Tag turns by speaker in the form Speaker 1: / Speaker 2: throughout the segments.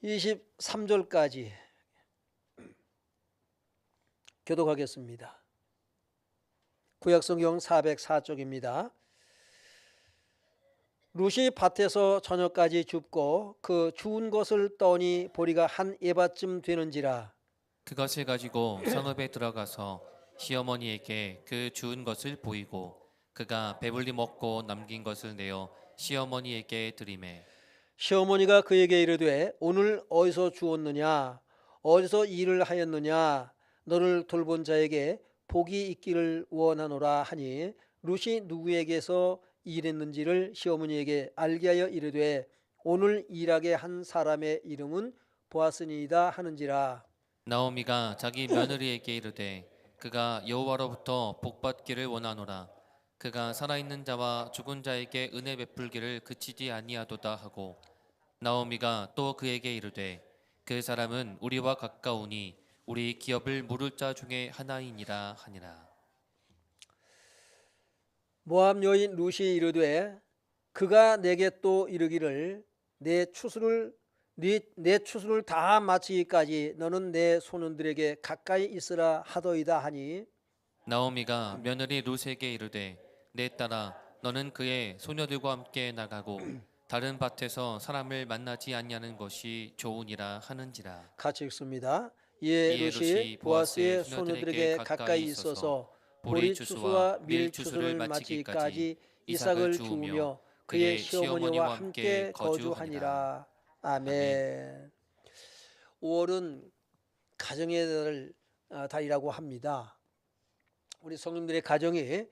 Speaker 1: 23절까지 교독하겠습니다. 구약성경 404쪽입니다. 룻이 밭에서 저녁까지 줍고 그 주운 것을 떠니 보리가 한 에바쯤 되는지라.
Speaker 2: 그것을 가지고 성읍에 들어가서 시어머니에게 그 주운 것을 보이고 그가 배불리 먹고 남긴 것을 내어 시어머니에게 드리매
Speaker 1: 시어머니가 그에게 이르되 오늘 어디서 주었느냐 어디서 일을 하였느냐 너를 돌본 자에게 복이 있기를 원하노라 하니 룻이 누구에게서 일했는지를 시어머니에게 알게 하여 이르되 오늘 일하게 한 사람의 이름은 보아스니이다 하는지라.
Speaker 2: 나오미가 자기 며느리에게 이르되 그가 여호와로부터 복받기를 원하노라. 그가 살아있는 자와 죽은 자에게 은혜 베풀기를 그치지 아니하도다 하고 나오미가 또 그에게 이르되 그 사람은 우리와 가까우니 우리 기업을 물을 자 중에 하나이니라 하니라.
Speaker 1: 모압 여인 룻이 이르되 그가 내게 또 이르기를 내 추수를 다 마치기까지 너는 내 소년들에게 가까이 있으라 하더이다 하니
Speaker 2: 나오미가 며느리 룻에게 이르되 내 딸아 너는 그의 소녀들과 함께 나가고 다른 밭에서 사람을 만나지 아니하는 것이 좋으니라 하는지라.
Speaker 1: 같이 읽습니다. 이에
Speaker 2: 이에
Speaker 1: 룻이
Speaker 2: 룻이
Speaker 1: 보아스의
Speaker 2: 보아스의
Speaker 1: 소녀들에게 가까이 있어서 보리 추수와 밀 추수를 마치기까지 이삭을 주우며 그의 시어머니와 함께 거주하니라. 아멘. 5월은 가정의 달이라고 합니다. 우리 성님들의 가정이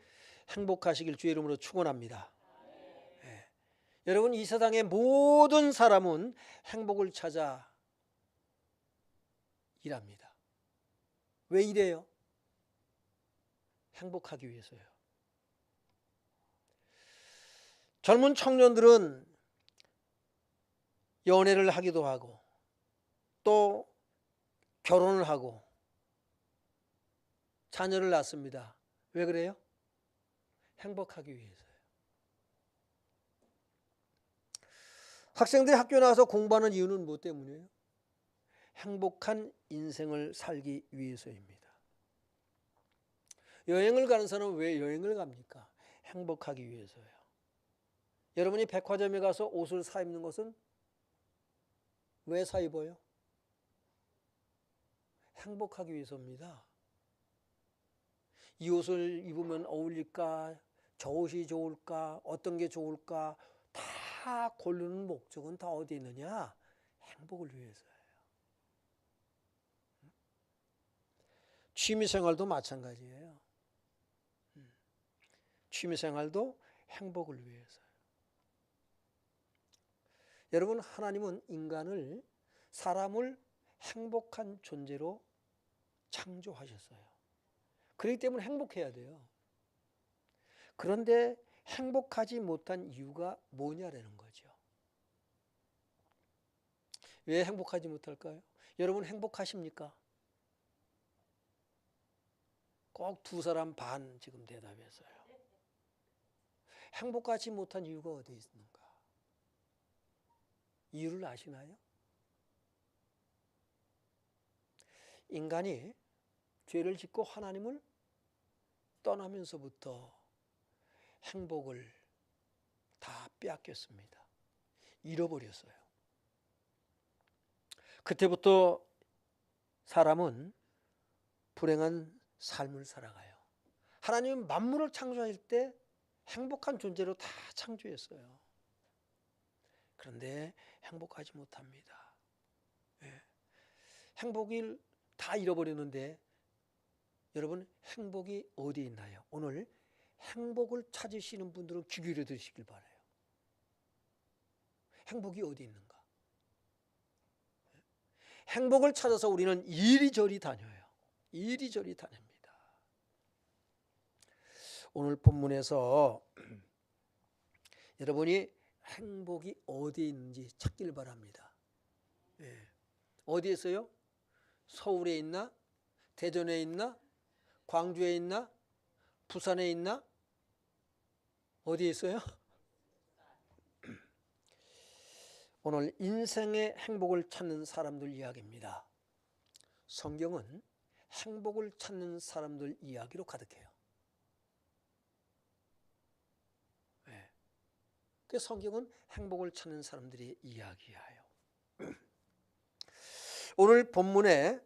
Speaker 1: 행복하시길 주의 이름으로 축원합니다. 네. 여러분, 이 세상의 모든 사람은 행복을 찾아 일합니다. 왜 일해요? 행복하기 위해서요. 젊은 청년들은 연애를 하기도 하고 또 결혼을 하고 자녀를 낳습니다. 왜 그래요? 행복하기 위해서요. 학생들이 학교 나와서 공부하는 이유는 무엇 때문이에요? 행복한 인생을 살기 위해서입니다. 여행을 가는 사람은 왜 여행을 갑니까? 행복하기 위해서요. 여러분이 백화점에 가서 옷을 사 입는 것은 왜 사 입어요? 행복하기 위해서입니다. 이 옷을 입으면 어울릴까? 저 옷이 좋을까? 어떤 게 좋을까? 다 고르는 목적은 다 어디 있느냐? 행복을 위해서예요. 취미생활도 마찬가지예요. 취미생활도 행복을 위해서요. 여러분, 하나님은 인간을, 사람을 행복한 존재로 창조하셨어요. 그렇기 때문에 행복해야 돼요. 그런데 행복하지 못한 이유가 뭐냐라는 거죠. 왜 행복하지 못할까요? 여러분 행복하십니까? 꼭 두 사람 반 지금 대답했어요. 행복하지 못한 이유가 어디 있는가? 이유를 아시나요? 인간이 죄를 짓고 하나님을 떠나면서부터 행복을 다 빼앗겼습니다. 잃어버렸어요. 그때부터 사람은 불행한 삶을 살아가요. 하나님은 만물을 창조할 때 행복한 존재로 다 창조했어요. 그런데 행복하지 못합니다. 네. 행복을 다 잃어버렸는데 여러분 행복이 어디에 있나요? 오늘 행복을 찾으시는 분들은 귀 기울여 들으시길 바라요. 행복이 어디 있는가? 행복을 찾아서 우리는 이리저리 다녀요. 이리저리 다닙니다. 오늘 본문에서 여러분이 행복이 어디에 있는지 찾길 바랍니다. 네. 어디에 있어요? 서울에 있나? 대전에 있나? 광주에 있나? 부산에 있나? 어디에 있어요? 오늘 인생의 행복을 찾는 사람들 이야기입니다. 성경은 행복을 찾는 사람들 이야기로 가득해요. 네. 그 성경은 행복을 찾는 사람들이 이야기하여. 오늘 본문에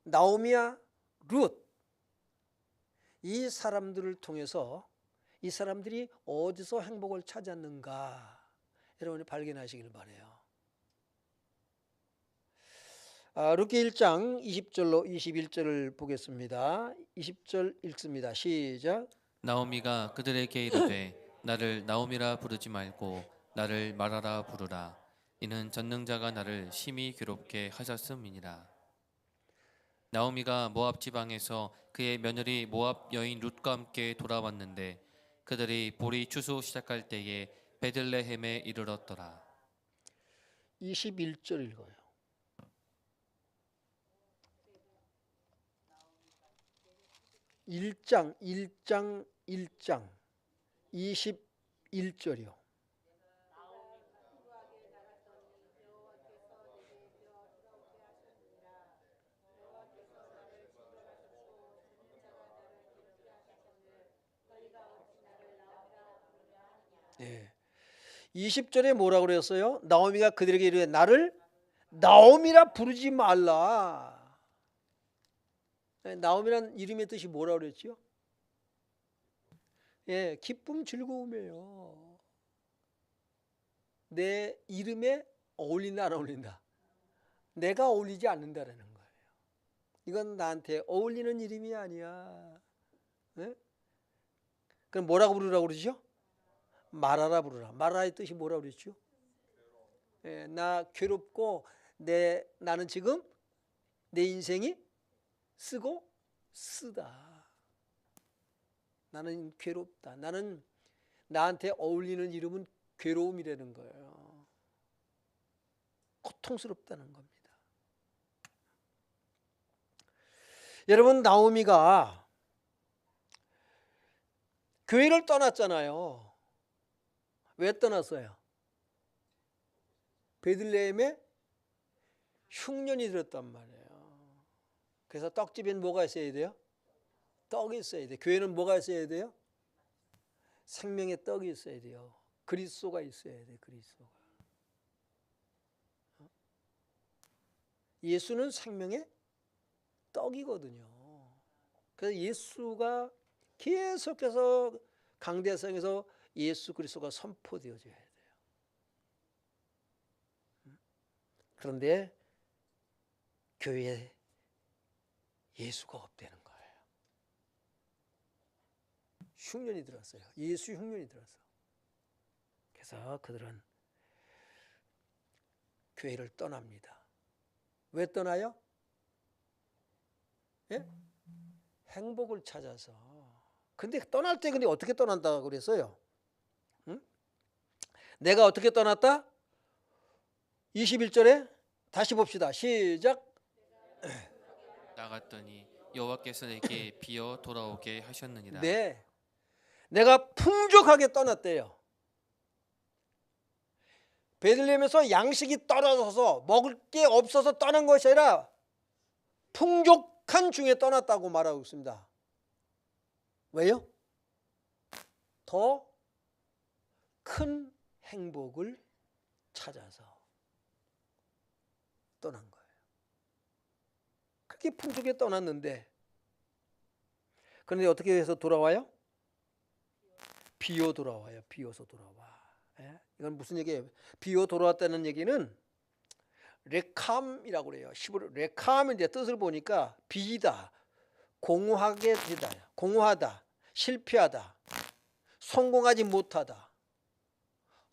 Speaker 1: 나오미와 룻, 이 사람들을 통해서 이 사람들이 어디서 행복을 찾았는가 여러분이 발견하시길 바라요. 룻기 1장 20절로 21절을 보겠습니다. 20절 읽습니다. 시작.
Speaker 2: 나오미가 그들에게 이르되 나를 나오미라 부르지 말고 나를 마라라 부르라. 이는 전능자가 나를 심히 괴롭게 하셨음이니라. 나오미가 모압 지방에서 그의 며느리 모압 여인 룻과 함께 돌아왔는데 그들이 보리 추수 시작할 때에 베들레헴에 이르렀더라.
Speaker 1: 21절 읽어요. 일장 21절이요. 네. 20절에 뭐라고 그랬어요? 나오미가 그들에게 이르되 나를 나오미라 부르지 말라. 나오미란 이름의 뜻이 뭐라고 그랬죠? 예, 기쁨 즐거움이에요. 내 이름에 어울린다 안 어울린다. 내가 어울리지 않는다라는 거예요. 이건 나한테 어울리는 이름이 아니야. 예? 그럼 뭐라고 부르라고 그러죠? 말하라 부르라. 말하라의 뜻이 뭐라고 그랬죠? 예, 나 괴롭고 나는 지금 내 인생이 쓰고 쓰다. 나는 괴롭다. 나는 나한테 어울리는 이름은 괴로움이라는 거예요. 고통스럽다는 겁니다. 여러분, 나오미가 교회를 떠났잖아요. 왜 떠났어요? 베들레헴에 흉년이 들었단 말이에요. 그래서 떡집엔 뭐가 있어야 돼요? 떡이 있어야 돼요. 교회는 뭐가 있어야 돼요? 생명의 떡이 있어야 돼요. 그리스도가 있어야 돼요. 그리스도가. 예수는 생명의 떡이거든요. 그래서 예수가 계속해서 강대상에서 예수 그리스도가 선포되어져야 돼요. 그런데 교회에 예수가 없다는 거예요. 흉년이 들었어요. 예수 흉년이 들었어. 그래서 그들은 교회를 떠납니다. 왜 떠나요? 예? 행복을 찾아서. 근데 떠날 때 근데 어떻게 떠난다고 그랬어요? 응? 내가 어떻게 떠났다? 21절에 다시 봅시다. 시작.
Speaker 2: 나갔더니 여호와께서 내게 비어 돌아오게 하셨느니라.
Speaker 1: 네. 내가 풍족하게 떠났대요. 베들레헴에서 양식이 떨어져서 먹을 게 없어서 떠난 것이 아니라 풍족한 중에 떠났다고 말하고 있습니다. 왜요? 더 큰 행복을 찾아서 떠난 거예요. 그렇게 풍족하게 떠났는데 그런데 어떻게 해서 돌아와요? 비어 돌아와요. 비어서 돌아와. 예? 이건 무슨 얘기예요? 비어 돌아왔다는 얘기는 레캄이라고 그래요. 레캄의 뜻을 보니까 비이다, 공허하게 되다, 공허하다, 실패하다, 성공하지 못하다,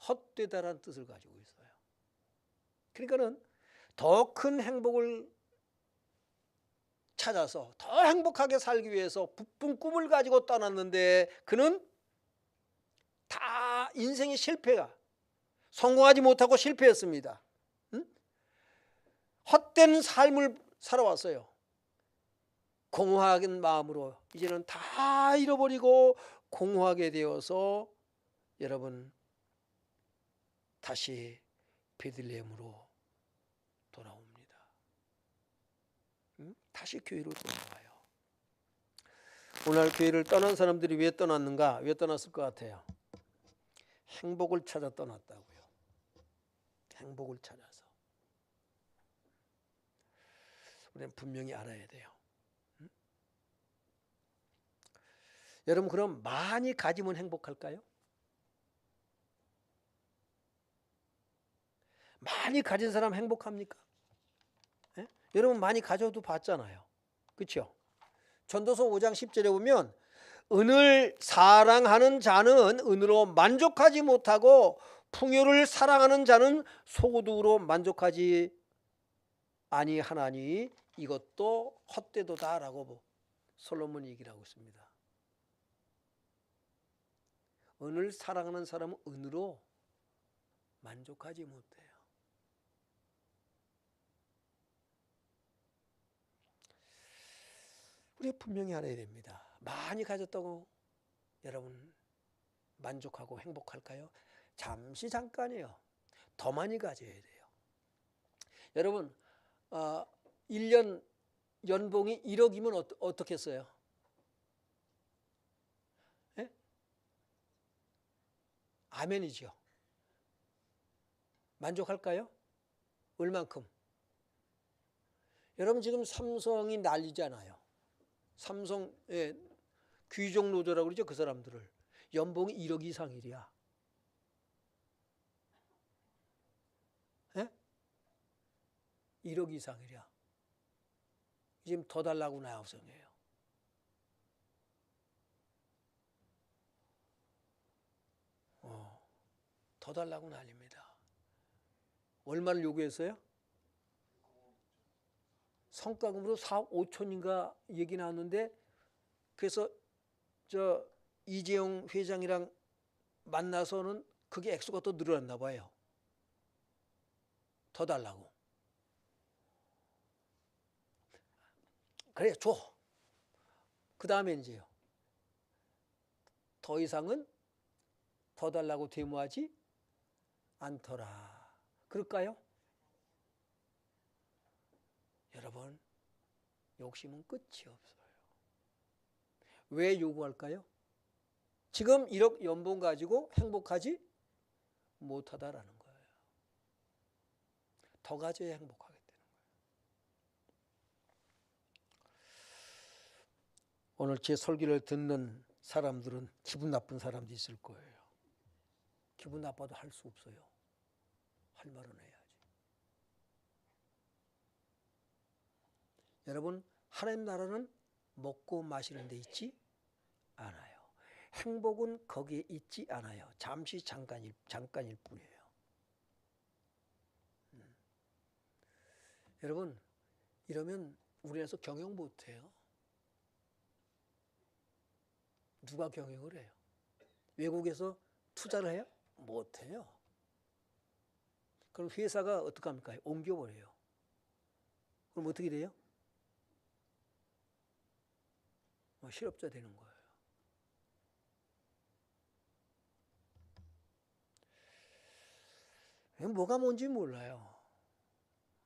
Speaker 1: 헛되다라는 뜻을 가지고 있어요. 그러니까는 더 큰 행복을 찾아서 더 행복하게 살기 위해서 부푼 꿈을 가지고 떠났는데 그는 다 인생의 실패가 성공하지 못하고 실패했습니다. 응? 헛된 삶을 살아왔어요. 공허한 마음으로 이제는 다 잃어버리고 공허하게 되어서 여러분 다시 베들레헴으로 돌아옵니다. 다시 교회로 돌아와요. 오늘 교회를 떠난 사람들이 왜 떠났는가? 왜 떠났을 것 같아요? 행복을 찾아 떠났다고요. 행복을 찾아서. 우리는 분명히 알아야 돼요. 여러분, 그럼 많이 가지면 행복할까요? 많이 가진 사람 행복합니까? 예? 여러분 많이 가져도 봤잖아요. 그렇죠? 전도서 5장 10절에 보면 은을 사랑하는 자는 은으로 만족하지 못하고 풍요를 사랑하는 자는 소고도로 만족하지 아니하나니 이것도 헛되도다라고 솔로몬이 얘기를 하고 있습니다. 은을 사랑하는 사람은 은으로 만족하지 못해요. 우리가 분명히 알아야 됩니다. 많이 가졌다고 여러분 만족하고 행복할까요? 잠시 잠깐이에요. 더 많이 가져야 돼요. 여러분 1년 연봉이 1억이면 어떻게 써요? 예? 아멘이죠. 만족할까요? 얼만큼? 여러분 지금 삼성이 난리잖아요. 삼성의 귀족 노조라고 그러죠. 그 사람들을. 연봉이 1억 이상이랴. 예? 1억 이상이랴. 지금 더 달라고 나성해요. 더 달라고 난립니다. 얼마를 요구했어요? 성과금으로 4억 5천인가 얘기 나왔는데, 그래서 저 이재용 회장이랑 만나서는 그게 액수가 또 늘어났나 봐요. 더 달라고. 그래 줘. 그 다음에 이제요. 더 이상은 더 달라고 데모하지 않더라. 그럴까요? 여러분 욕심은 끝이 없어요. 왜 요구할까요? 지금 1억 연봉 가지고 행복하지 못하다라는 거예요. 더 가져야 행복하게 되는 거예요. 오늘 제 설교를 듣는 사람들은 기분 나쁜 사람도 있을 거예요. 기분 나빠도 할 수 없어요. 할 말은 해야지. 여러분 하나님 나라는 먹고 마시는 데 있지 않아요. 행복은 거기에 있지 않아요. 잠시 잠깐일 뿐이에요. 여러분 이러면 우리나라에서 경영 못해요. 누가 경영을 해요? 외국에서 투자를 해요? 못해요. 그럼 회사가 어떡합니까? 옮겨버려요. 그럼 어떻게 돼요? 실업자 되는 거예요. 뭐가 뭔지 몰라요.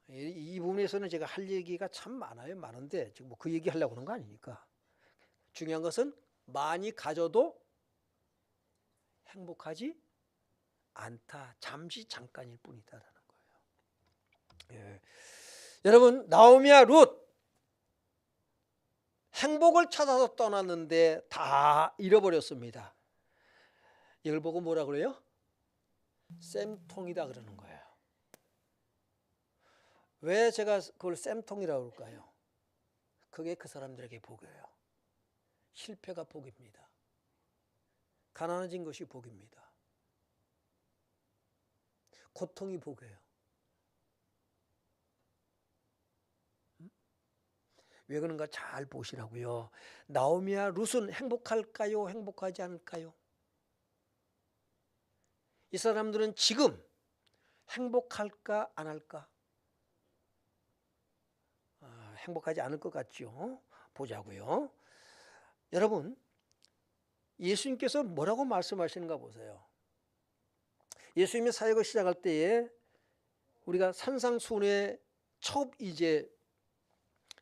Speaker 1: 이 부분에서는 제가 할 얘기가 참 많은데 지금 뭐 그 얘기 하려고 하는 거 아니니까. 중요한 것은 많이 가져도 행복하지 않다. 잠시 잠깐일 뿐이다라는 거예요. 예. 여러분 나오미와 룻 행복을 찾아서 떠났는데 다 잃어버렸습니다. 이걸 보고 뭐라 그래요? 쌤통이다 그러는 거예요. 왜 제가 그걸 쌤통이라고 그럴까요? 그게 그 사람들에게 복이에요. 실패가 복입니다. 가난해진 것이 복입니다. 고통이 복이에요. 왜 그런가 잘 보시라고요. 나오미와 룻은 행복할까요? 행복하지 않을까요? 이 사람들은 지금 행복할까 안 할까? 행복하지 않을 것 같죠? 보자고요. 여러분 예수님께서 뭐라고 말씀하시는가 보세요. 예수님이 사역을 시작할 때에 우리가 산상수훈의 첫 이제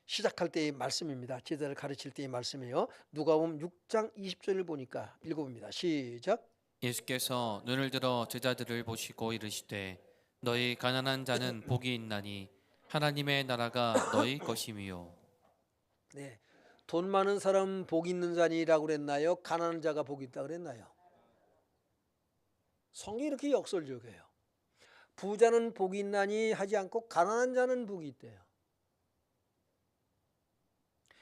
Speaker 1: 시작할 때의 말씀입니다. 제자를 가르칠 때의 말씀이에요. 누가복음 6장 20절을 보니까 읽어봅니다. 시작.
Speaker 2: 예수께서 눈을 들어 제자들을 보시고 이르시되 너희 가난한 자는 복이 있나니 하나님의 나라가 너희 것임이요.
Speaker 1: 네, 돈 많은 사람 복 있는 자니라고 그랬나요? 가난한 자가 복이 있다 그랬나요? 성경이 이렇게 역설적이에요. 부자는 복이 있나니 하지 않고 가난한 자는 복이 있대요.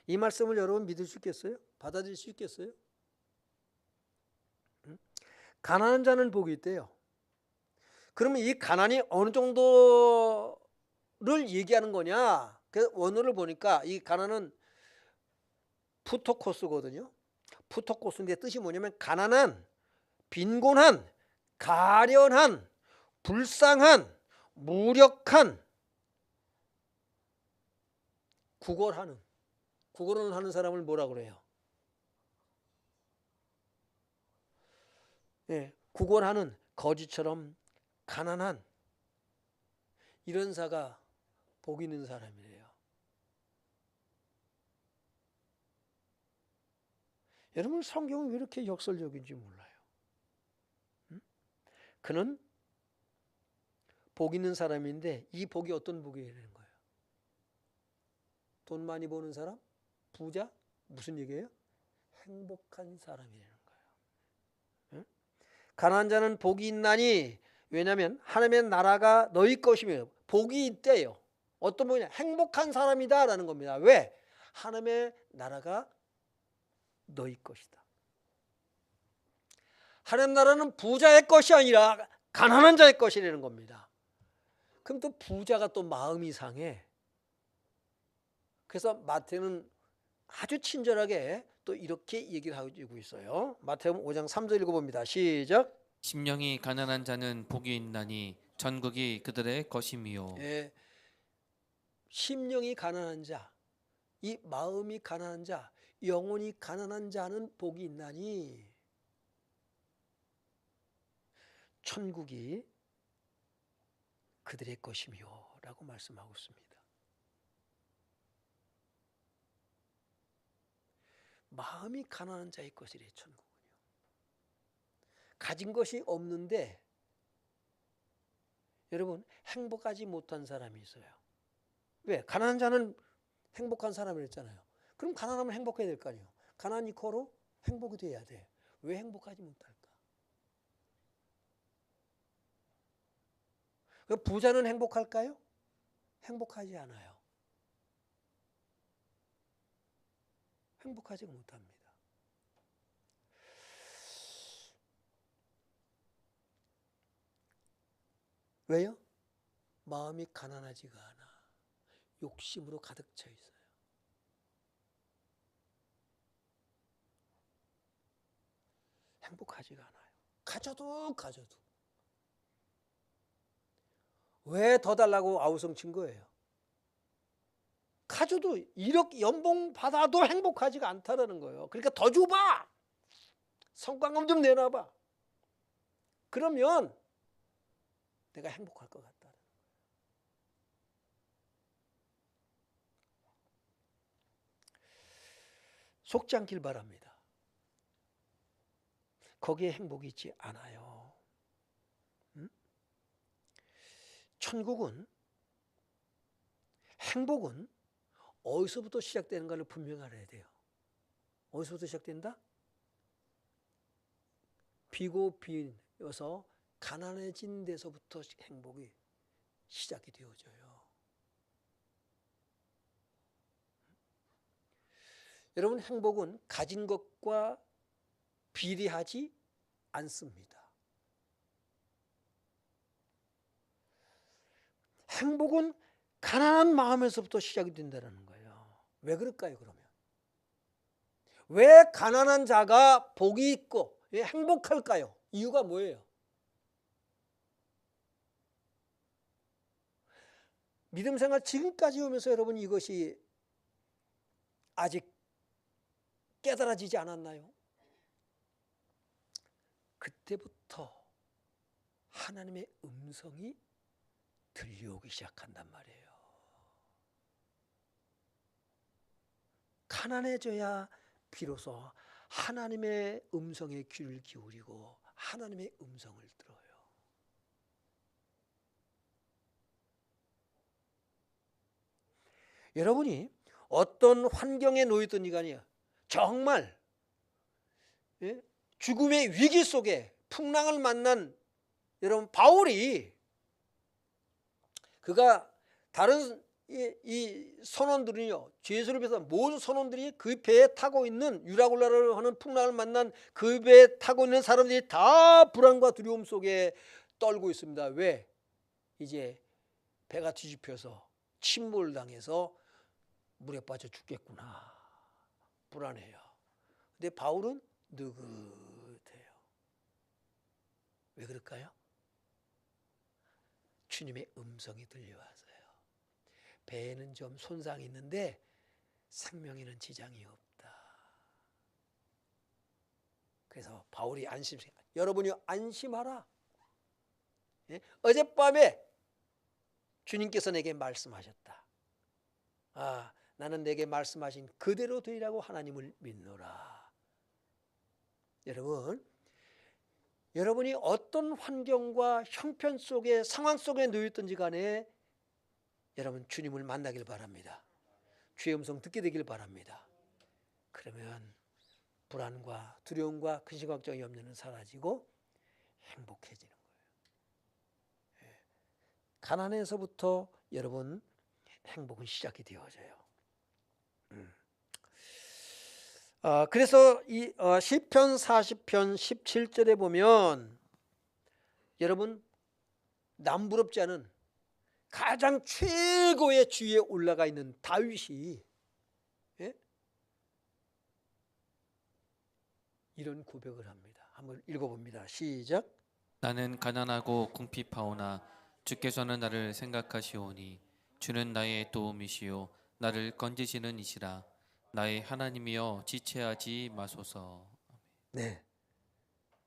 Speaker 1: 이 말씀을 여러분 믿을 수 있겠어요? 받아들일 수 있겠어요? 가난한 자는 복이 있대요. 그러면 이 가난이 어느 정도를 얘기하는 거냐? 그 원어를 보니까 이 가난은 푸토코스거든요. 푸토코스인데 뜻이 뭐냐면 가난한, 빈곤한, 가련한, 불쌍한, 무력한, 구걸을 하는 사람을 뭐라 그래요? 예, 구걸하는, 거지처럼 가난한 이런 자가 복 있는 사람이래요. 여러분 성경은 왜 이렇게 역설적인지 몰라요. 그는 복 있는 사람인데 이 복이 어떤 복이라는 거예요? 돈 많이 버는 사람? 부자? 무슨 얘기예요? 행복한 사람이라는 거예요. 가난한 자는 복이 있나니 왜냐하면 하나님의 나라가 너희 것이며 복이 있대요. 어떤 복이냐? 행복한 사람이다 라는 겁니다. 왜? 하나님의 나라가 너희 것이다. 하나님 나라는 부자의 것이 아니라 가난한 자의 것이라는 겁니다. 그럼 또 부자가 또 마음이 상해. 그래서 마태는 아주 친절하게 또 이렇게 얘기를 하고 있어요. 마태복음 5장 3절 읽어봅니다. 시작.
Speaker 2: 심령이 가난한 자는 복이 있나니 천국이 그들의 것임이요.
Speaker 1: 예, 심령이 가난한 자, 이 마음이 가난한 자, 영혼이 가난한 자는 복이 있나니 천국이 그들의 것이며 라고 말씀하고 있습니다. 마음이 가난한 자의 것이래 천국은요. 가진 것이 없는데 여러분 행복하지 못한 사람이 있어요. 왜? 가난한 자는 행복한 사람을 했잖아요. 그럼 가난하면 행복해야 될 거 아니에요. 가난 이코로 행복이 돼야 돼. 왜 행복하지 못할까? 부자는 행복할까요? 행복하지 않아요. 행복하지 못합니다. 왜요? 마음이 가난하지가 않아. 욕심으로 가득 차 있어요. 행복하지가 않아요. 가져도 왜 더 달라고 아우성 친 거예요? 가져도 1억 연봉 받아도 행복하지가 않다라는 거예요. 그러니까 더 줘봐. 성과금 좀 내놔봐. 그러면 내가 행복할 것 같다. 속지 않길 바랍니다. 거기에 행복이 있지 않아요. 천국은 행복은 어디서부터 시작되는가를 분명히 알아야 돼요. 어디서부터 시작된다? 비고비여서 가난해진 데서부터 행복이 시작이 되어져요. 여러분 행복은 가진 것과 비례하지 않습니다. 행복은 가난한 마음에서부터 시작이 된다는 거예요. 왜 그럴까요, 그러면? 왜 가난한 자가 복이 있고 왜 행복할까요? 이유가 뭐예요? 믿음 생활 지금까지 오면서 여러분 이것이 아직 깨달아지지 않았나요? 그때부터 하나님의 음성이 들려오기 시작한단 말이에요. 가난해져야 비로소 하나님의 음성에 귀를 기울이고 하나님의 음성을 들어요. 여러분이 어떤 환경에 놓였든지 간에 정말 죽음의 위기 속에 풍랑을 만난 여러분 바울이 그가 다른 이 선원들이요 죄수를 비해서 모든 선원들이 그 배에 타고 있는 유라굴라를 하는 풍랑을 만난 그 배에 타고 있는 사람들이 다 불안과 두려움 속에 떨고 있습니다. 왜? 이제 배가 뒤집혀서 침몰당해서 물에 빠져 죽겠구나. 불안해요. 근데 바울은 느긋해요. 왜 그럴까요? 주님의 음성이 들려와서요. 배에는 좀 손상이 있는데 생명에는 지장이 없다. 그래서 바울이 여러분이 안심하라. 어젯밤에 주님께서 내게 말씀하셨다. 나는 내게 말씀하신 그대로 되리라고 하나님을 믿노라. 여러분이 어떤 환경과 형편 속에 상황 속에 놓였든지 간에 여러분 주님을 만나길 바랍니다. 주의 음성 듣게 되길 바랍니다. 그러면 불안과 두려움과 근심 걱정이 염려는 사라지고 행복해지는 거예요. 가난에서부터 여러분 행복은 시작이 되어져요. 그래서 이 시편 40편 17절에 보면 여러분 남부럽지 않은 가장 최고의 지위에 올라가 있는 다윗이 이런 고백을 합니다. 한번 읽어봅니다. 시작.
Speaker 2: 나는 가난하고 궁핍하오나 주께서는 나를 생각하시오니 주는 나의 도움이시요 나를 건지시는 이시라. 나의 하나님이여 지체하지 마소서.
Speaker 1: 네,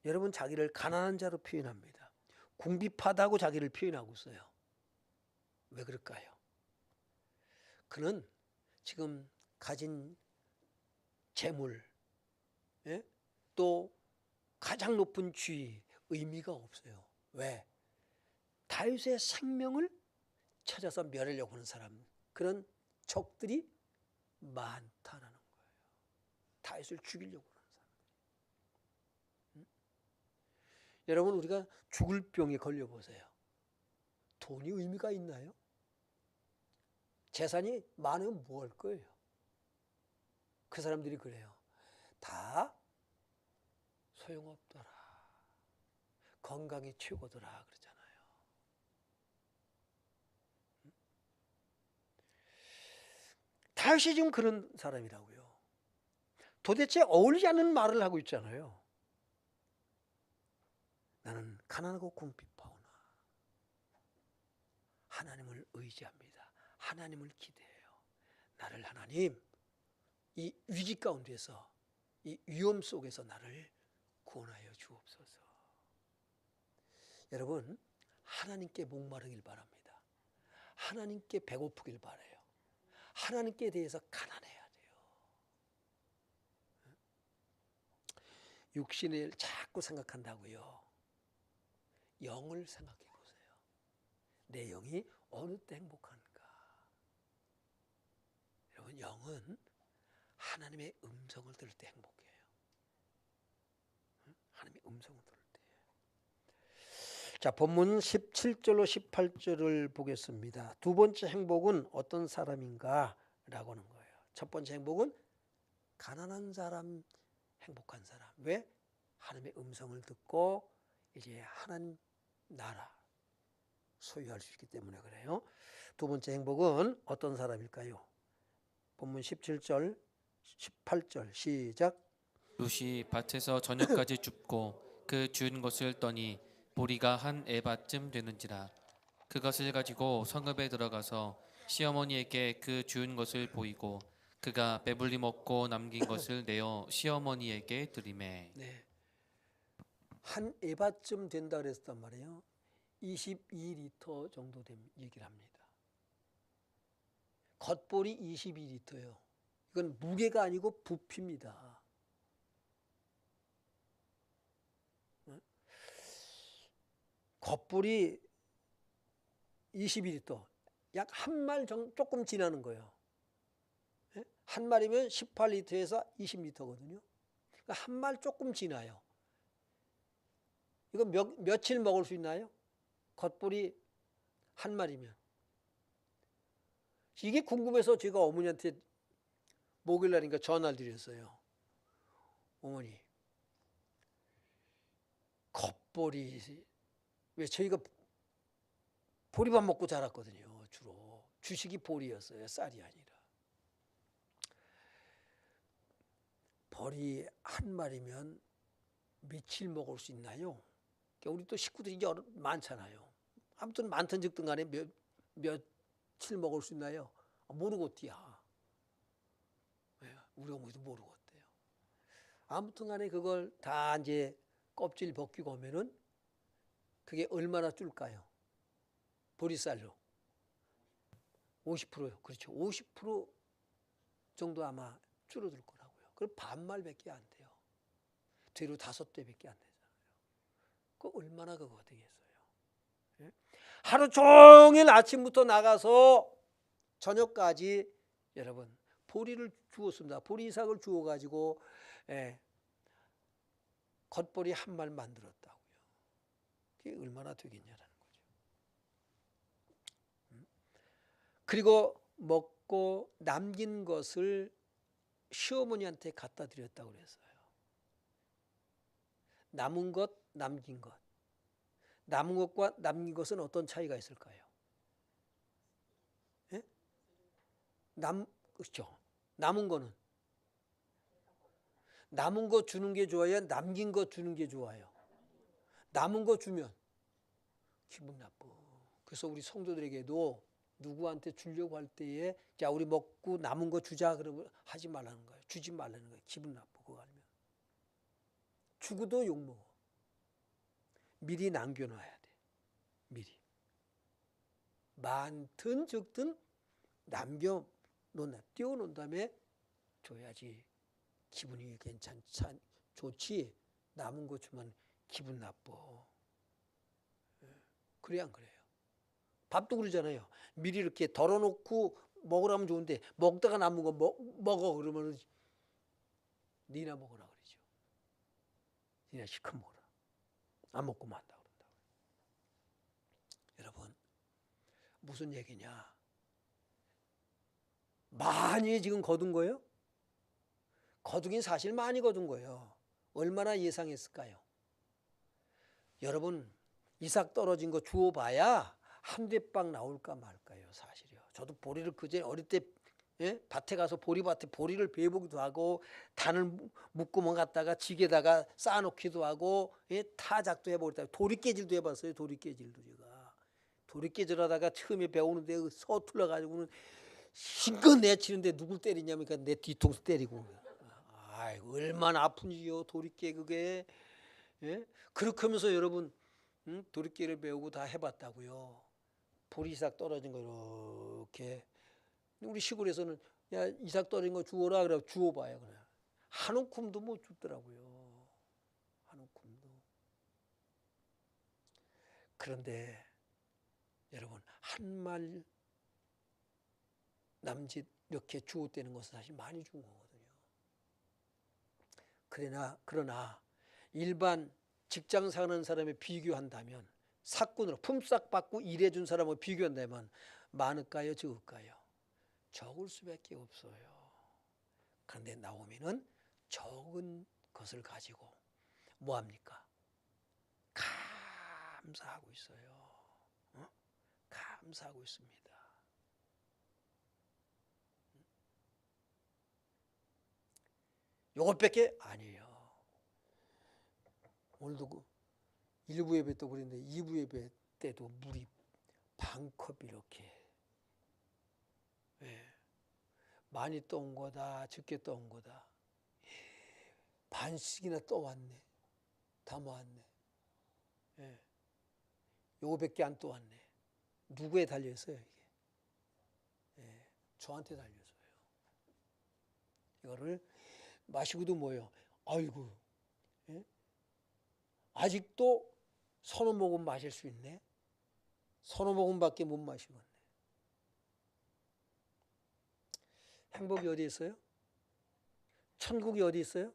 Speaker 1: 여러분 자기를 가난한 자로 표현합니다. 궁핍하다고 자기를 표현하고 있어요. 왜 그럴까요? 그는 지금 가진 재물, 또 가장 높은 지위, 의미가 없어요. 왜? 다윗의 생명을 찾아서 멸하려고 하는 사람, 그런 적들이 많다라는 거예요. 다윗을 죽이려고 하는 사람. 여러분 우리가 죽을 병에 걸려보세요. 돈이 의미가 있나요? 재산이 많으면 뭐 할 거예요? 그 사람들이 그래요. 다 소용없더라. 건강이 최고더라 그러잖아요. 다윗이 지금 그런 사람이라고요. 도대체 어울리지 않는 말을 하고 있잖아요. 나는 가난하고 궁핍하오나 하나님을 의지합니다. 하나님을 기대해요. 나를 하나님 이 위기 가운데서 이 위험 속에서 나를 구원하여 주옵소서. 여러분 하나님께 목마르길 바랍니다. 하나님께 배고프길 바라요. 하나님께 대해서 가난해야 돼요. 육신을 자꾸 생각한다고요. 영을 생각해 보세요. 내 영이 어느 때 행복한가? 여러분 영은 하나님의 음성을 들을 때 행복해요. 하나님의 음성을 들을 때. 자, 본문 17절로 18절을 보겠습니다. 두 번째 행복은 어떤 사람인가? 라고 하는 거예요. 첫 번째 행복은 가난한 사람, 행복한 사람. 왜? 하나님의 음성을 듣고 이제 하나님 나라 소유할 수 있기 때문에 그래요. 두 번째 행복은 어떤 사람일까요? 본문 17절, 18절 시작.
Speaker 2: 룻이 밭에서 저녁까지 줍고 그 준 것을 떠니 보리가 한 에바쯤 되는지라. 그것을 가지고 성읍에 들어가서 시어머니에게 그 준 것을 보이고 그가 배불리 먹고 남긴 것을 내어 시어머니에게 드리매.
Speaker 1: 네. 한 에바쯤 된다 그랬단 말이에요. 22리터 정도 얘기를 합니다. 겉볼이 22리터예요. 이건 무게가 아니고 부피입니다. 겉볼이 22리터, 약 한 말 조금 지나는 거예요. 한 말이면 18리터에서 20리터거든요. 그러니까 한 말 조금 지나요. 이거 며칠 먹을 수 있나요? 겉볼이 한 말이면. 이게 궁금해서 제가 어머니한테 목요일 날인가 전화를 드렸어요. 어머니, 겉볼이, 왜 저희가 보리밥 먹고 자랐거든요. 주로 주식이 보리였어요. 쌀이 아니라. 벌이 한 마리면 며칠 먹을 수 있나요? 그러니까 우리 또 식구들이 많잖아요. 아무튼 많든 적든 간에 며칠 먹을 수 있나요? 모르겠디야. 우리 어머니도 모르겠대요. 아무튼 간에 그걸 다 이제 껍질 벗기고 오면은 그게 얼마나 줄까요? 보리쌀로 50%요. 그렇죠. 50% 정도 아마 줄어들 거라고요. 그럼 반말밖에 안 돼요. 뒤로 5배밖에 안 되잖아요. 그 얼마나 그거 되겠어요. 예? 하루 종일 아침부터 나가서 저녁까지 여러분 보리를 주었습니다. 보리삭을 주어가지고 겉보리 한 말 만들었다고요. 그게 얼마나 되겠냐라는 거죠. 그리고 먹고 남긴 것을 시어머니한테 갖다 드렸다고 그랬어요. 남은 것, 남긴 것. 남은 것과 남긴 것은 어떤 차이가 있을까요? 예? 그렇죠. 남은 거는 남은 거 주는 게 좋아요? 남긴 거 주는 게 좋아요? 남은 거 주면 기분 나빠. 그래서 우리 성도들에게도 누구한테 주려고 할 때에 자 우리 먹고 남은 거 주자 그러면 하지 말라는 거예요. 주지 말라는 거예요. 기분 나빠 그거 알면. 주고도 욕먹어. 미리 남겨놔야 돼. 미리. 많든 적든 남겨놓나 띄워놓은 다음에 줘야지 기분이 좋지. 남은 거 주면 기분 나빠. 그래 안 그래요? 밥도 그러잖아요. 미리 이렇게 덜어놓고 먹으라면 좋은데 먹다가 남은 거 먹어 그러면 니나 먹으라 그러죠. 니나 시커 먹어라. 안 먹고 만다 그런다고. 여러분 무슨 얘기냐? 많이 지금 거둔 거예요? 거두긴 사실 많이 거둔 거예요. 얼마나 예상했을까요? 여러분 이삭 떨어진 거 주워봐야 한 대빵 나올까 말까요? 사실이요. 저도 보리를 그제 어릴 때 밭에 가서 보리밭에 보리를 베어보기도 하고 단을 묶고만 갖다가 지게다가 쌓아놓기도 하고 타작도 해보겠다. 도리깨질도 해봤어요. 도리깨질도 제가. 도리깨질하다가 처음에 배우는데 서툴러 가지고는 힘껏 내치는데 누굴 때리냐면 내 뒤통수 때리고. 아이 얼마나 아픈지요 도리깨 그게. 그렇게 하면서 여러분 도리깨를 배우고 다 해봤다고요. 보리이삭 떨어진 거 이렇게. 우리 시골에서는 야 이삭 떨어진 거 주워라 그래 주워봐요 그래. 한 움큼도 못 주더라고요. 한 움큼도. 그런데 여러분 한 말 남짓 이렇게 주웠다는 것은 사실 많이 준 거거든요. 그러나 일반 직장 사는 사람에 비교한다면 사꾼으로 품삯 받고 일해준 사람을 비교한다면 많을까요? 적을까요? 적을 수밖에 없어요. 그런데 나오미는 적은 것을 가지고 뭐합니까? 감사하고 있어요. 감사하고 있습니다. 요것밖에 아니에요. 오늘도 1부 예배 때 그랬는데 2부 예배 때도 물이 반컵 이렇게 많이 떠온 거다 적게 떠온 거다 반씩이나 떠왔네 다 모았네. 요거밖에 안 떠왔네. 누구에 달려있어요 이게? 저한테 달려있어요. 이거를 마시고도 뭐예요? 아이고, 아직도 서너 모금 마실 수 있네. 서너 모금밖에 못 마시겠네. 행복이 어디 있어요? 천국이 어디 있어요?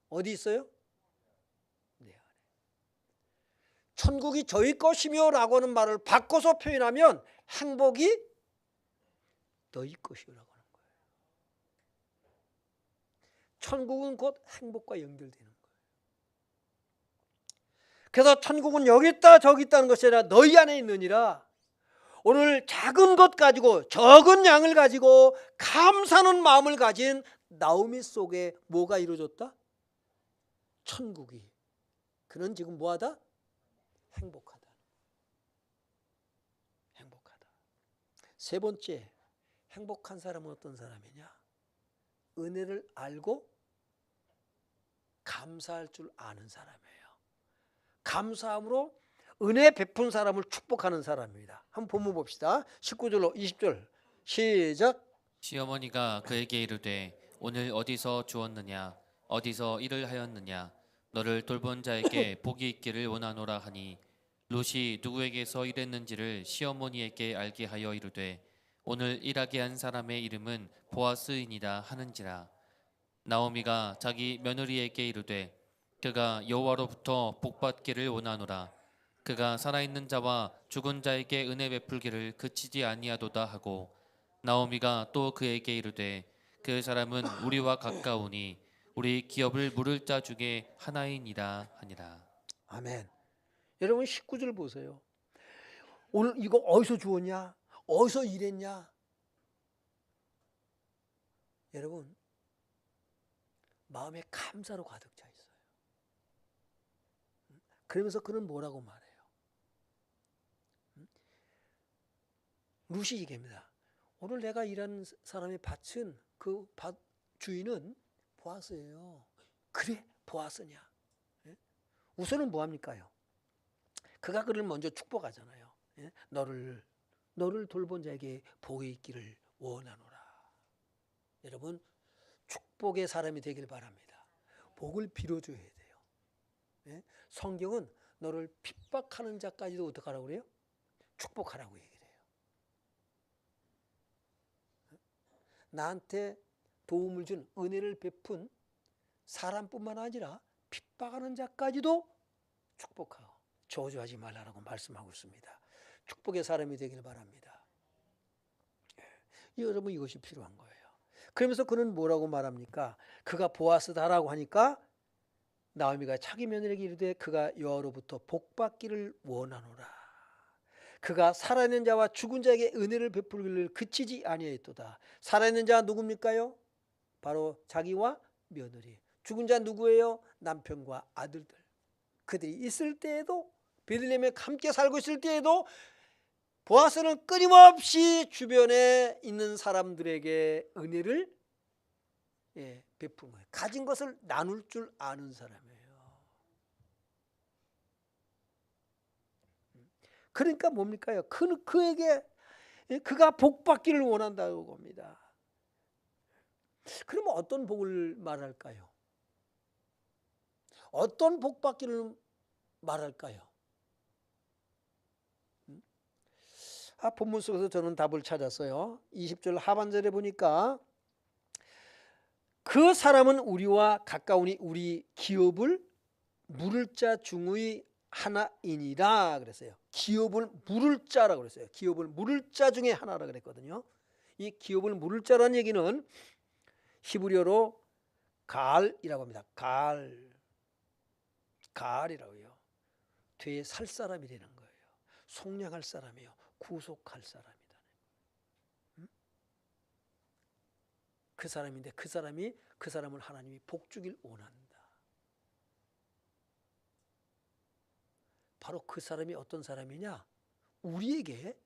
Speaker 1: 어디 있어요? 내 안에. 천국이 저희 것이며 라고 하는 말을 바꿔서 표현하면 행복이 너희 것이라고 하는 거예요. 천국은 곧 행복과 연결되는 거예요. 그래서 천국은 여기 있다 저기 있다는 것이 아니라 너희 안에 있느니라. 오늘 작은 것 가지고 적은 양을 가지고 감사하는 마음을 가진 나오미 속에 뭐가 이루어졌다? 천국이. 그는 지금 뭐하다? 행복하다. 행복하다. 세 번째, 행복한 사람은 어떤 사람이냐? 은혜를 알고 감사할 줄 아는 사람이에요. 감사함으로 은혜 베푼 사람을 축복하는 사람입니다. 한번 본문 봅시다. 19절로 20절 시작.
Speaker 2: 시어머니가 그에게 이르되 오늘 어디서 주었느냐 어디서 일을 하였느냐 너를 돌본 자에게 복이 있기를 원하노라 하니 롯이 누구에게서 일했는지를 시어머니에게 알게 하여 이르되 오늘 일하게 한 사람의 이름은 보아스이니라 하는지라. 나오미가 자기 며느리에게 이르되 그가 여호와로부터 복받기를 원하노라. 그가 살아있는 자와 죽은 자에게 은혜 베풀기를 그치지 아니하도다 하고 나오미가 또 그에게 이르되 그 사람은 우리와 가까우니 우리 기업을 물을 자 중에 하나이니라 하니라.
Speaker 1: 아멘. 여러분 19절 보세요. 오늘 이거 어디서 주었냐? 어디서 일했냐? 여러분 마음에 감사로 가득 차 있어요. 그러면서 그는 뭐라고 말해요? 룻이 얘기합니다. 오늘 내가 일하는 사람의 밭은 그 밭 주인은 보아스예요. 그래 보아스냐? 우선은 뭐합니까요? 그가 그를 먼저 축복하잖아요. 너를 돌본 자에게 복이 있기를 원하노라. 여러분 축복의 사람이 되길 바랍니다. 복을 빌어줘야 돼요. 성경은 너를 핍박하는 자까지도 어떻게 하라고 그래요? 축복하라고 얘기를 해요. 나한테 도움을 준 은혜를 베푼 사람뿐만 아니라 핍박하는 자까지도 축복하고 저주하지 말라고 말씀하고 있습니다. 축복의 사람이 되길 바랍니다. 여러분 이것이 필요한 거예요. 그러면서 그는 뭐라고 말합니까? 그가 보아스다라고 하니까 나오미가 자기 며느리에게 이르되 그가 여호와로부터 복받기를 원하노라. 그가 살아있는 자와 죽은 자에게 은혜를 베풀기를 그치지 아니하였도다. 살아있는 자가 누굽니까요? 바로 자기와 며느리. 죽은 자 누구예요? 남편과 아들들. 그들이 있을 때에도 베들레헴에 함께 살고 있을 때에도 보아스는 끊임없이 주변에 있는 사람들에게 은혜를 베푸는 거예요. 가진 것을 나눌 줄 아는 사람이에요. 그러니까 뭡니까요? 그에게 그가 복받기를 원한다고 합니다. 그러면 어떤 복을 말할까요? 어떤 복받기를 말할까요? 본문 속에서 저는 답을 찾았어요. 20절 하반절에 보니까 그 사람은 우리와 가까우니 우리 기업을 물을 자 중의 하나이니라 그랬어요. 기업을 물을 자라고 그랬어요. 기업을 물을 자 중에 하나라 그랬거든요. 이 기업을 물을 자라는 얘기는 히브리어로 갈이라고 합니다. 갈이라고요. 뒤에 살 사람이 되는 거예요. 속량할 사람이요. 구속할 사람이다. 그 사람인데 그 사람을 하나님이 복주길 원한다. 바로 그 사람이 어떤 사람이냐? 우리에게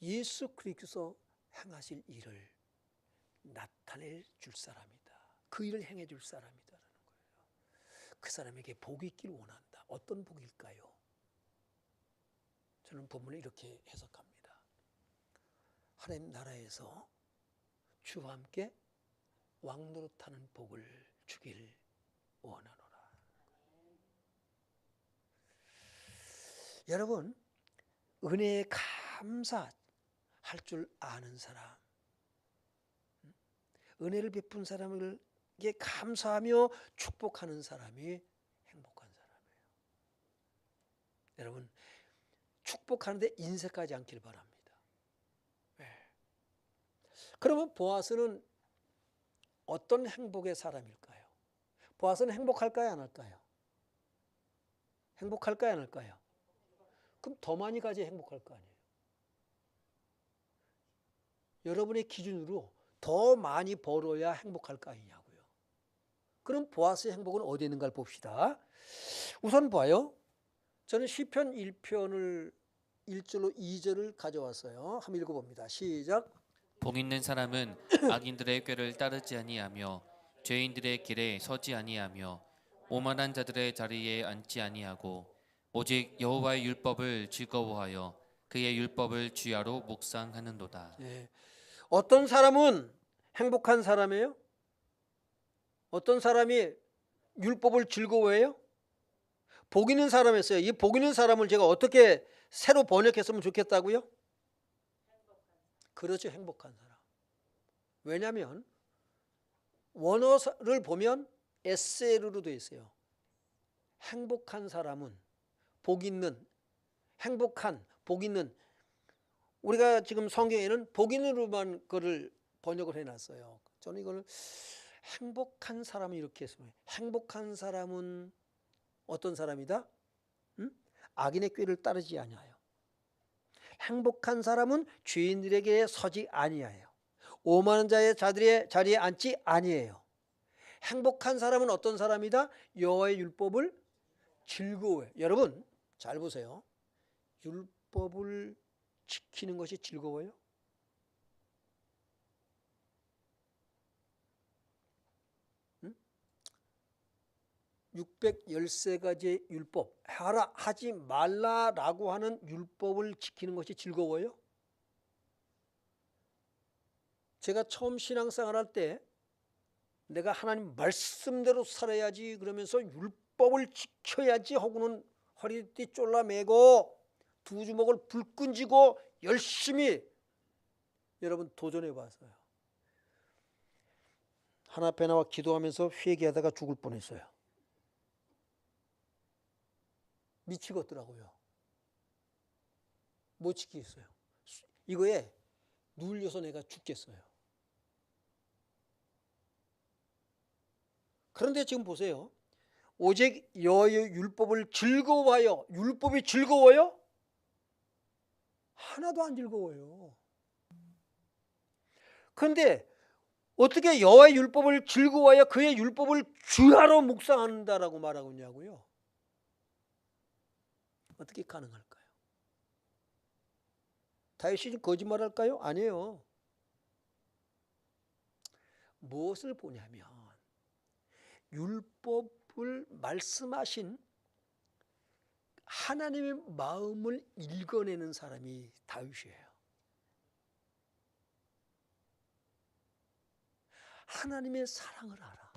Speaker 1: 예수 그리스도께서 행하실 일을 나타낼 줄 사람이다. 그 일을 행해 줄 사람이다라는 거예요. 그 사람에게 복이 있기를 원한다. 어떤 복일까요? 저는 본문을 이렇게 해석합니다. 하나님 나라에서 주와 함께 왕노릇하는 복을 주길 원하노라. 여러분, 은혜에 감사할 줄 아는 사람, 은혜를 베푼 사람에게 감사하며 축복하는 사람이 행복한 사람이에요. 여러분, 축복하는데 인색하지 않길 바랍니다. 네. 그러면 보아스는 어떤 행복의 사람일까요? 보아스는 행복할까요, 안 할까요? 행복할까요, 안 할까요? 그럼 더 많이 가져야 행복할 거 아니에요. 여러분의 기준으로 더 많이 벌어야 행복할 거 아니냐고요. 그럼 보아스의 행복은 어디에 있는가를 봅시다. 우선 봐요. 저는 시편 1편을 1절로 2절을 가져왔어요. 한번 읽어봅니다. 시작.
Speaker 2: 복 있는 사람은 악인들의 꾀를 따르지 아니하며 죄인들의 길에 서지 아니하며 오만한 자들의 자리에 앉지 아니하고 오직 여호와의 율법을 즐거워하여 그의 율법을 주야로 묵상하는도다.
Speaker 1: 네. 어떤 사람은 행복한 사람이에요? 어떤 사람이 율법을 즐거워해요? 복 있는 사람이었어요. 이 복 있는 사람을 제가 어떻게 새로 번역했으면 좋겠다고요? 그렇죠. 행복한 사람. 왜냐하면 원어를 보면 SL로 되어 있어요. 행복한 사람은 복 있는, 행복한, 복 있는. 우리가 지금 성경에는 복 있는으로만 그걸 번역을 해놨어요. 저는 이걸 행복한 사람이 이렇게 했어요. 행복한 사람은 어떤 사람이다? 악인의 꾀를 따르지 아니하여. 행복한 사람은 죄인들에게 서지 아니하여. 오만한 자의 자리에 앉지 아니해요. 행복한 사람은 어떤 사람이다? 여호와의 율법을 즐거워해. 여러분 잘 보세요. 율법을 지키는 것이 즐거워요? 613가지의 율법, 하라 하지 말라라고 하는 율법을 지키는 것이 즐거워요? 제가 처음 신앙생활 할 때 내가 하나님 말씀대로 살아야지 그러면서 율법을 지켜야지 하고는 허리띠 쫄라매고 두 주먹을 불끈 쥐고 열심히 여러분 도전해 봤어요. 하나 앞에 나와 기도하면서 회개하다가 죽을 뻔했어요. 미치겠더라고요. 못 지키겠어요. 이거에 눌려서 내가 죽겠어요. 그런데 지금 보세요. 오직 여호와의 율법을 즐거워하여. 율법이 즐거워요? 하나도 안 즐거워요. 그런데 어떻게 여호와의 율법을 즐거워하여 그의 율법을 주야로 묵상한다라고 말하고 있냐고요. 어떻게 가능할까요? 다윗이 거짓말할까요? 아니에요. 무엇을 보냐면 율법을 말씀하신 하나님의 마음을 읽어내는 사람이 다윗이에요. 하나님의 사랑을 알아.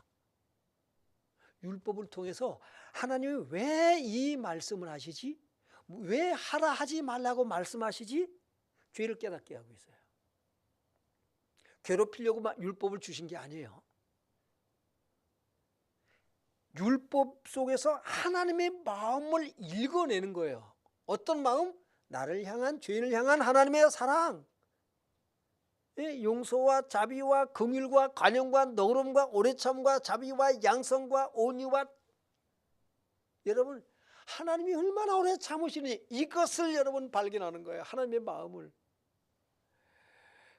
Speaker 1: 율법을 통해서 하나님이 왜 이 말씀을 하시지? 왜 하라 하지 말라고 말씀하시지? 죄를 깨닫게 하고 있어요. 괴롭히려고 율법을 주신 게 아니에요. 율법 속에서 하나님의 마음을 읽어내는 거예요. 어떤 마음? 나를 향한, 죄인을 향한 하나님의 사랑, 용서와 자비와 긍휼과 관용과 너그러움과 오래참과 자비와 양성과 온유와. 여러분 하나님이 얼마나 오래 참으시니 이것을 여러분 발견하는 거예요. 하나님의 마음을.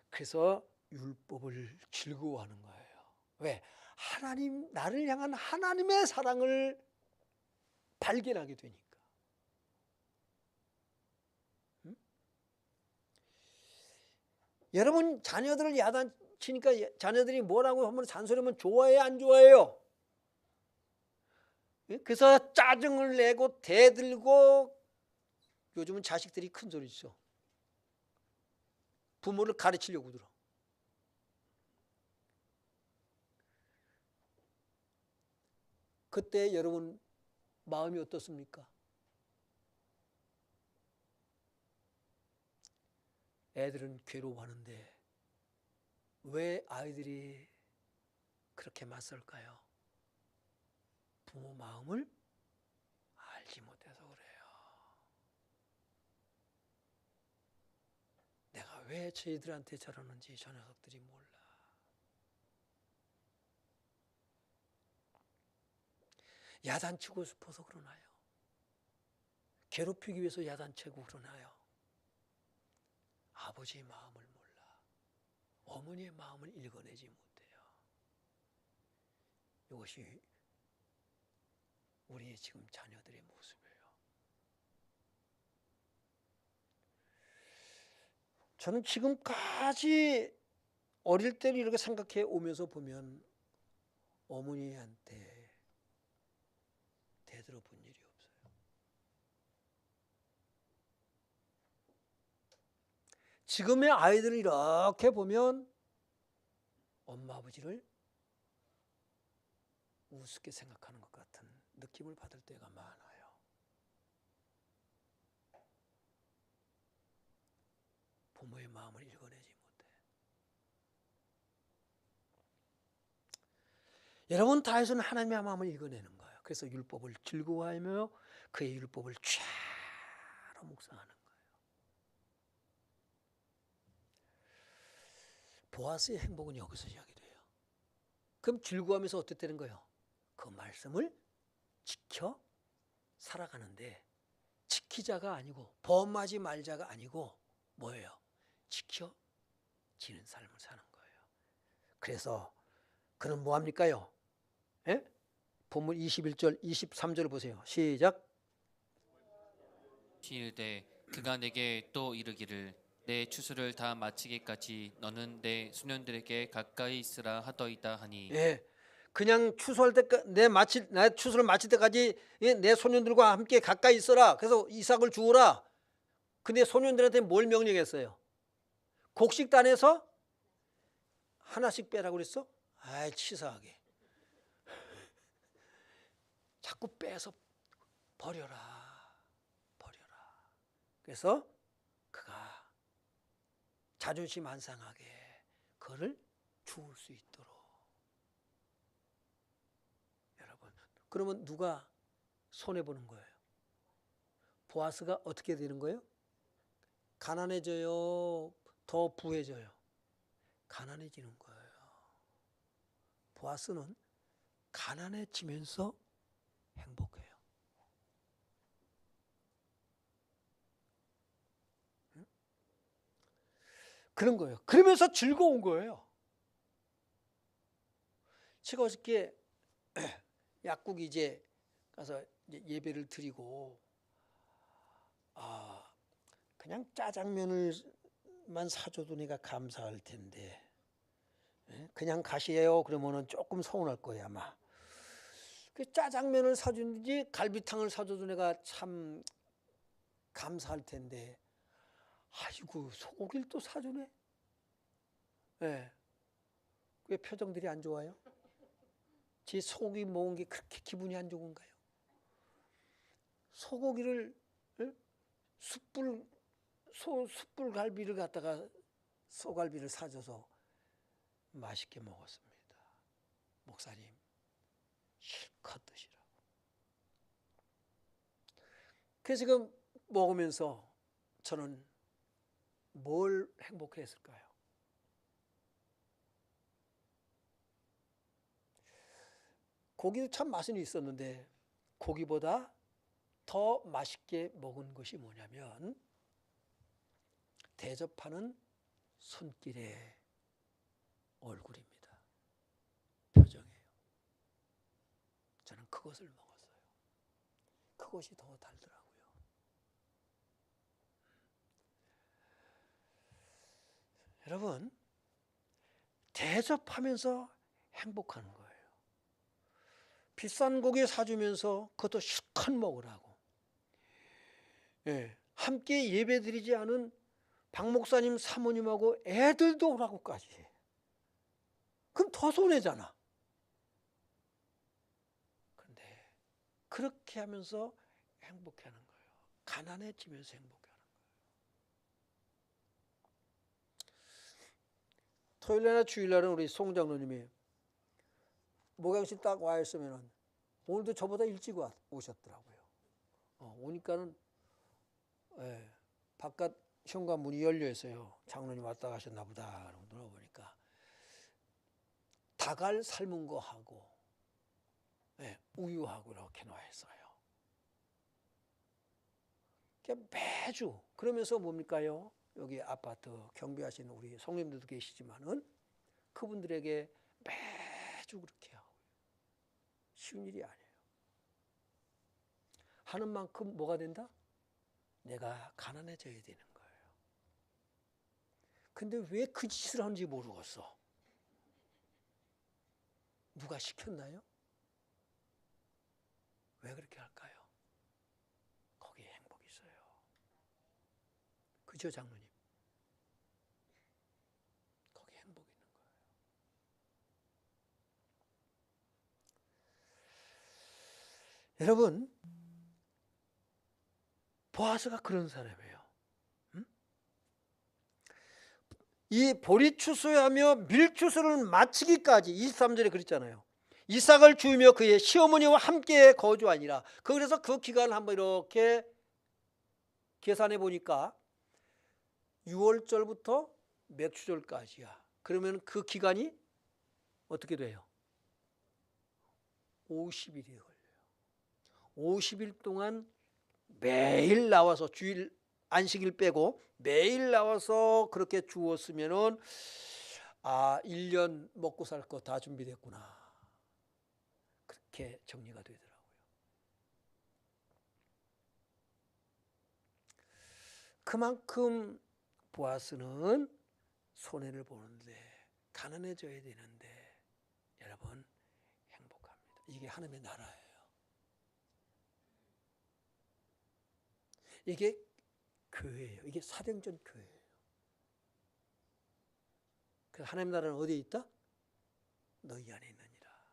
Speaker 1: 그래서 율법을 즐거워하는 거예요. 왜? 하나님, 나를 향한 하나님의 사랑을 발견하게 되니까. 여러분 자녀들을 야단치니까 자녀들이 뭐라고 하면 잔소리하면 좋아해요, 안 좋아해요? 그래서 짜증을 내고 대들고, 요즘은 자식들이 큰 소리 쳐. 부모를 가르치려고 들어. 그때 여러분 마음이 어떻습니까? 애들은 괴로워하는데 왜 아이들이 그렇게 맞설까요? 부모 마음을 알지 못해서 그래요. 내가 왜 저희들한테 저러는지 저 녀석들이 몰라. 야단치고 싶어서 그러나요? 괴롭히기 위해서 야단치고 그러나요? 아버지의 마음을 몰라. 어머니의 마음을 읽어내지 못해요. 이것이 우리의 지금 자녀들의 모습이에요. 저는 지금까지 어릴 때를 이렇게 생각해 오면서 보면 어머니한테 대들어 본 일이 없어요. 지금의 아이들을 이렇게 보면 엄마 아버지를 우습게 생각하는 것 같은 느낌을 받을 때가 많아요. 부모의 마음을 읽어내지 못해. 여러분 다윗은 하나님의 마음을 읽어내는 거예요. 그래서 율법을 즐거워하며 그의 율법을 쫙 묵상하는 거예요. 보아스의 행복은 여기서 시작이 돼요. 그럼 즐거워하면서 어떻게 되는 거예요? 그 말씀을 지켜 살아가는데, 지키자가 아니고 범하지 말자가 아니고 뭐예요? 지켜지는 삶을 사는 거예요. 그래서 그는 뭐합니까요? 예? 본문 21절 23절 보세요. 시작.
Speaker 2: 시일되 그가 내게 또 이르기를 내 추수를 다 마치기까지 너는 내 소년들에게 가까이 있으라 하더이다 하니.
Speaker 1: 예. 그냥 추수할 때까지 내 추수를 마칠 때까지 내 소년들과 함께 가까이 있어라. 그래서 이삭을 주어라. 근데 소년들한테 뭘 명령했어요? 곡식단에서 하나씩 빼라고 그랬어? 아이, 치사하게. 자꾸 빼서 버려라. 그래서 그가 자존심 안 상하게 그거를 주울 수 있도록. 여러분, 그러면 누가 손해보는 거예요? 보아스가 어떻게 되는 거예요? 가난해져요? 더 부해져요? 가난해지는 거예요. 보아스는 가난해지면서 행복해요. 그런 거예요. 그러면서 즐거운 거예요. 제가 어저께 약국 이제 가서 예배를 드리고, 그냥 짜장면을만 사줘도 내가 감사할 텐데, 그냥 가시에요 그러면은 조금 서운할 거예요 아마. 그 짜장면을 사주는지 갈비탕을 사줘도 내가 참 감사할 텐데, 아이고 소고기를 또 사주네. 네. 왜 표정들이 안 좋아요? 제 소고기 먹은 게 그렇게 기분이 안 좋은가요? 소고기를 숯불 갈비를 갖다가 소갈비를 사줘서 맛있게 먹었습니다. 목사님 실컷 드시라고. 그래서 지금 먹으면서 저는 뭘 행복했을까요? 고기도 참 맛은 있었는데 고기보다 더 맛있게 먹은 것이 뭐냐면 대접하는 손길의 얼굴입니다. 표정이에요. 저는 그것을 먹었어요. 그것이 더 달더라고요. 여러분, 대접하면서 행복하는 거예요. 비싼 고기 사주면서 그것도 실컷 먹으라고. 예, 함께 예배드리지 않은 박 목사님 사모님하고 애들도 오라고까지 해. 그럼 더 손해잖아. 그런데 그렇게 하면서 행복해하는 거예요. 가난해지면서 행복해하는 거예요. 토요일이나 주일날은 우리 송 장로님이 목양실 딱 와 있으면 오늘도 저보다 일찍 오셨더라고요. 오니까는 바깥 현관문이 열려 있어요. 장로님 왔다 가셨나 보다. 들어보니까 닭알 삶은 거 하고 우유하고 이렇게 나와 있어요. 매주 그러면서 뭡니까요? 여기 아파트 경비하시는 우리 성님들도 계시지만은 그분들에게 매주 그렇게 하고 쉬운 일이 아니에요. 하는 만큼 뭐가 된다? 내가 가난해져야 되는 거예요. 근데 왜 그 짓을 하는지 모르겠어. 누가 시켰나요? 왜 그렇게 할까요? 거기에 행복이 있어요. 그죠, 장로님? 거기에 행복이 있는 거예요. 여러분, 보아스가 그런 사람이에요. 이 보리 추수하며 밀 추수를 마치기까지 23절에 그랬잖아요. 이삭을 주우며 그의 시어머니와 함께 거주하니라. 그래서 그 기간을 한번 이렇게 계산해 보니까 6월절부터 맥추절까지야. 그러면 그 기간이 어떻게 돼요? 50일이 걸려요. 50일 동안 매일 나와서 주일 안식일 빼고 매일 나와서 그렇게 주었으면은 1년 먹고 살 거 다 준비됐구나. 그렇게 정리가 되더라고요. 그만큼 보아스는 손해를 보는데 가난해져야 되는데 여러분 행복합니다. 이게 하나님의 나라예요. 이게 교회예요. 이게 사도행전 교회예요. 그래서 하나님 나라는 어디에 있다? 너희 안에 있느니라.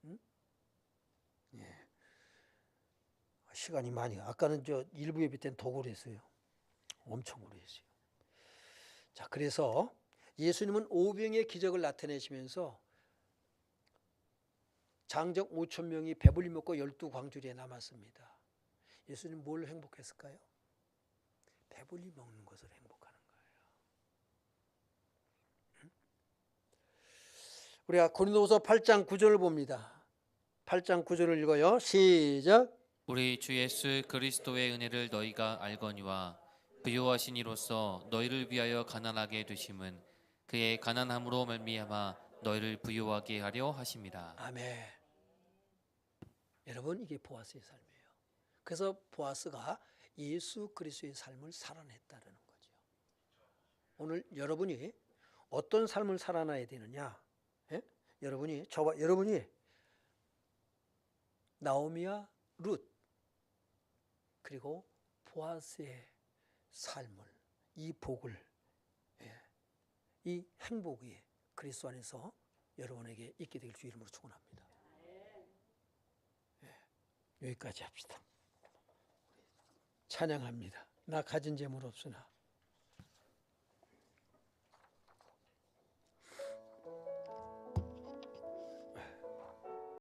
Speaker 1: 응? 예. 시간이 많이 아까는 저 일부 예배 때는 더 오래 했어요. 엄청 오래 했어요. 자, 그래서 예수님은 오병의 기적을 나타내시면서 장적 5천 명이 배불리 먹고 12광주리에 남았습니다. 예수님 뭘 행복했을까요? 배불리 먹는 것을 행복하는 거예요. 우리가 고린도후서 8장 9절을 봅니다. 8장 9절을 읽어요. 시작.
Speaker 2: 우리 주 예수 그리스도의 은혜를 너희가 알거니와 부요하신 이로써 너희를 위하여 가난하게 되심은 그의 가난함으로 말미암아 너희를 부요하게 하려 하심이라.
Speaker 1: 아멘. 여러분 이게 보아스의 삶이에요. 그래서 보아스가 예수 그리스도의 삶을 살아냈다는 거죠. 오늘 여러분이 어떤 삶을 살아나야 되느냐? 예? 여러분이 나오미와 룻 그리고 보아스의 삶을 이 복을 이 행복이 그리스도 안에서 여러분에게 있게 될 주 이름으로 축원합니다. 여기까지 합시다. 찬양합니다. 나 가진 재물 없으나